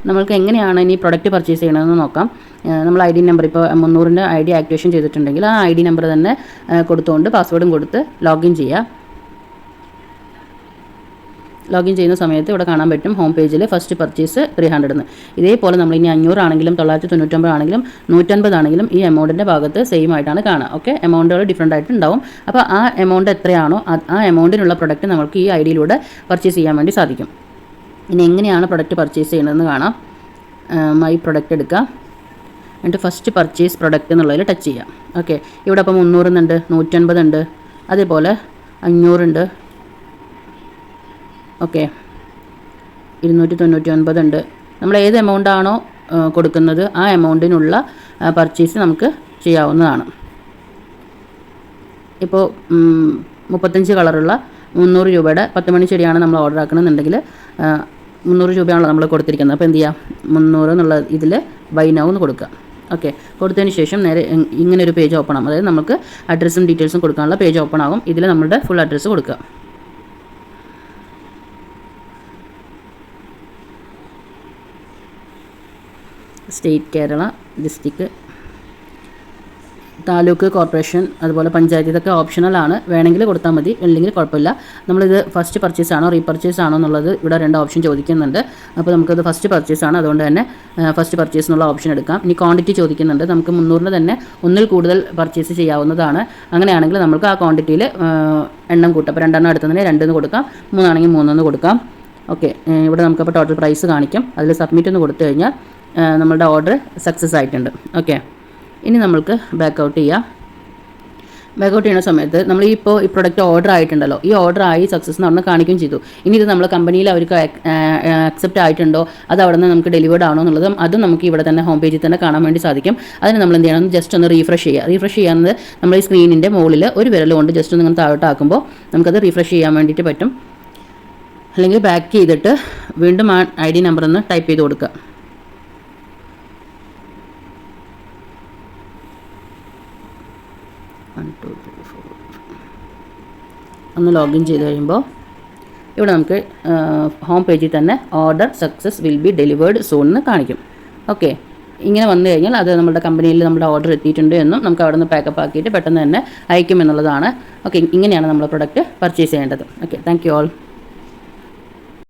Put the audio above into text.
നമ്മൾക്ക് എങ്ങനെയാണ് ഇനി പ്രൊഡക്റ്റ് പർച്ചേസ് ചെയ്യണമെന്ന് നോക്കാം. നമ്മൾ ID നമ്പർ ഇപ്പോൾ 300-ൻ്റെ ID ആക്ടിവേഷൻ ചെയ്തിട്ടുണ്ടെങ്കിൽ ആ ID നമ്പർ തന്നെ കൊടുത്തുകൊണ്ട് പാസ്വേഡും കൊടുത്ത് ലോഗിൻ ചെയ്യുക. ലോഗിൻ ചെയ്യുന്ന സമയത്ത് ഇവിടെ കാണാൻ പറ്റും ഹോം പേജിൽ ഫസ്റ്റ് പർച്ചേസ് 300 എന്ന്. ഇതേപോലെ നമ്മൾ ഇനി 500 ആണെങ്കിലും 999 ആണെങ്കിലും 150 ആണെങ്കിലും ഈ എമൗണ്ടിൻ്റെ ഭാഗത്ത് സെയിം ആയിട്ടാണ് കാണുക. ഓക്കെ, എമൗണ്ടുകൾ ഡിഫറെൻ്റ് ആയിട്ട് ഉണ്ടാവും. അപ്പോൾ ആ എമൗണ്ട് എത്രയാണോ ആ എമൗണ്ടിനുള്ള പ്രൊഡക്റ്റ് നമുക്ക് ഈ ID യിലൂടെ പർച്ചേസ് ചെയ്യാൻ വേണ്ടി സാധിക്കും. ഇനി എങ്ങനെയാണ് പ്രൊഡക്റ്റ് പർച്ചേസ് ചെയ്യുന്നതെന്ന് കാണാം. മൈ പ്രൊഡക്റ്റ് എടുക്കുക, എന്നിട്ട് ഫസ്റ്റ് പർച്ചേസ് പ്രൊഡക്റ്റ് എന്നുള്ളതിൽ ടച്ച് ചെയ്യാം. ഓക്കെ, ഇവിടെ അപ്പോൾ 300 എന്നുണ്ട്, 150 ഉണ്ട്, അതേപോലെ 500 ഉണ്ട്, ഓക്കെ 299 ഉണ്ട്. നമ്മൾ ഏത് എമൗണ്ടാണോ കൊടുക്കുന്നത് ആ എമൗണ്ടിനുള്ള പർച്ചേസ് നമുക്ക് ചെയ്യാവുന്നതാണ്. ഇപ്പോൾ 35 കളറുള്ള 300 രൂപയുടെ 10 മണി ചെടിയാണ് നമ്മൾ ഓർഡർ ആക്കണമെന്നുണ്ടെങ്കിൽ 300 രൂപയാണല്ലോ നമ്മൾ കൊടുത്തിരിക്കുന്നത്. അപ്പോൾ എന്ത് ചെയ്യാം, 300 എന്നുള്ള ഇതിൽ ബൈ നൗ എന്ന് കൊടുക്കുക. ഓക്കെ, കൊടുത്തതിന് ശേഷം നേരെ ഇങ്ങനെ ഒരു പേജ് ഓപ്പൺ ആകും. അതായത് നമുക്ക് അഡ്രസ്സും ഡീറ്റെയിൽസും കൊടുക്കാനുള്ള പേജ് ഓപ്പൺ ആകും. ഇതിൽ നമ്മുടെ ഫുൾ അഡ്രസ്സ് കൊടുക്കുക. State Kerala, district, taluk, corporation, അതുപോലെ പഞ്ചായത്ത്, ഇതൊക്കെ ഓപ്ഷണലാണ്. വേണമെങ്കിൽ കൊടുത്താൽ മതി, അല്ലെങ്കിൽ കുഴപ്പമില്ല. നമ്മളിത് ഫസ്റ്റ് പർച്ചേസ് ആണോ റീപർച്ചേസ് ആണോ എന്നുള്ളത് ഇവിടെ 2 ഓപ്ഷൻ ചോദിക്കുന്നുണ്ട്. അപ്പോൾ നമുക്കത് ഫസ്റ്റ് പർച്ചേസ് ആണ്, അതുകൊണ്ട് തന്നെ ഫസ്റ്റ് പർച്ചേസ് എന്നുള്ള ഓപ്ഷൻ എടുക്കാം. ഇനി ക്വാണ്ടിറ്റി ചോദിക്കുന്നുണ്ട്. നമുക്ക് 300-ന് തന്നെ ഒന്നിൽ കൂടുതൽ പർച്ചേസ് ചെയ്യാവുന്നതാണ്. അങ്ങനെയാണെങ്കിൽ നമുക്ക് ആ ക്വാണ്ടിറ്റിയിൽ എണ്ണം കൂട്ടാം. അപ്പോൾ 2 എടുത്തതിന് 2 എന്ന് കൊടുക്കാം, 3 ആണെങ്കിൽ 3 എന്ന് കൊടുക്കാം. ഓക്കെ, ഇവിടെ നമുക്കപ്പോൾ ടോട്ടൽ പ്രൈസ് കാണിക്കും. അതിൽ സബ്മിറ്റ് എന്ന് കൊടുത്തു കഴിഞ്ഞാൽ നമ്മളുടെ ഓർഡർ സക്സസ് ആയിട്ടുണ്ട്. ഓക്കെ, ഇനി നമ്മൾക്ക് ബാക്കൗട്ട് ചെയ്യാം. ബാക്കൗട്ട് ചെയ്യുന്ന സമയത്ത് നമ്മൾ ഇപ്പോൾ ഈ പ്രൊഡക്റ്റ് ഓർഡർ ആയിട്ടുണ്ടല്ലോ, ഈ ഓർഡർ ആയി സക്സസ് എന്ന് കാണിക്കുകയും ചെയ്തു. ഇനി ഇത് നമ്മൾ കമ്പനിയിൽ അവർക്ക് അക്സെപ്റ്റ് ആയിട്ടുണ്ടോ, അത് അവിടെ നിന്ന് നമുക്ക് ഡെലിവേർഡ് ആണോ എന്നുള്ളതും അതും നമുക്ക് ഇവിടെ തന്നെ ഹോം പേജിൽ തന്നെ കാണാൻ വേണ്ടി സാധിക്കും. അതിന് നമ്മൾ എന്ത് ചെയ്യണം, ജസ്റ്റ് ഒന്ന് റീഫ്രഷ് ചെയ്യുക. റീഫ്രഷ് ചെയ്യാവുന്നത് നമ്മൾ ഈ സ്ക്രീനിൻ്റെ മുകളിൽ ഒരു വിരൽ കൊണ്ട് ജസ്റ്റ് ഒന്ന് താഴോട്ടാക്കുമ്പോൾ നമുക്കത് റീഫ്രഷ് ചെയ്യാൻ വേണ്ടിയിട്ട് പറ്റും. അല്ലെങ്കിൽ ബാക്ക് ചെയ്തിട്ട് വീണ്ടും ആ ID നമ്പർ ഒന്ന് ടൈപ്പ് ചെയ്ത് കൊടുക്കുക. ഒന്ന് ലോഗിൻ ചെയ്ത് കഴിയുമ്പോൾ ഇവിടെ നമുക്ക് ഹോം പേജിൽ തന്നെ order success will be delivered soon എന്ന് കാണിക്കും. ഓക്കെ, ഇങ്ങനെ വന്നു കഴിഞ്ഞാൽ അത് നമ്മുടെ കമ്പനിയിൽ നമ്മുടെ ഓർഡർ എത്തിയിട്ടുണ്ട് എന്നും നമുക്ക് അവിടെ നിന്ന് പാക്കപ്പ് ആക്കിയിട്ട് പെട്ടെന്ന് തന്നെ അയക്കും എന്നുള്ളതാണ്. ഓക്കെ, ഇങ്ങനെയാണ് നമ്മൾ പ്രൊഡക്റ്റ് പർച്ചേസ് ചെയ്യേണ്ടത്. Okay, thank you all.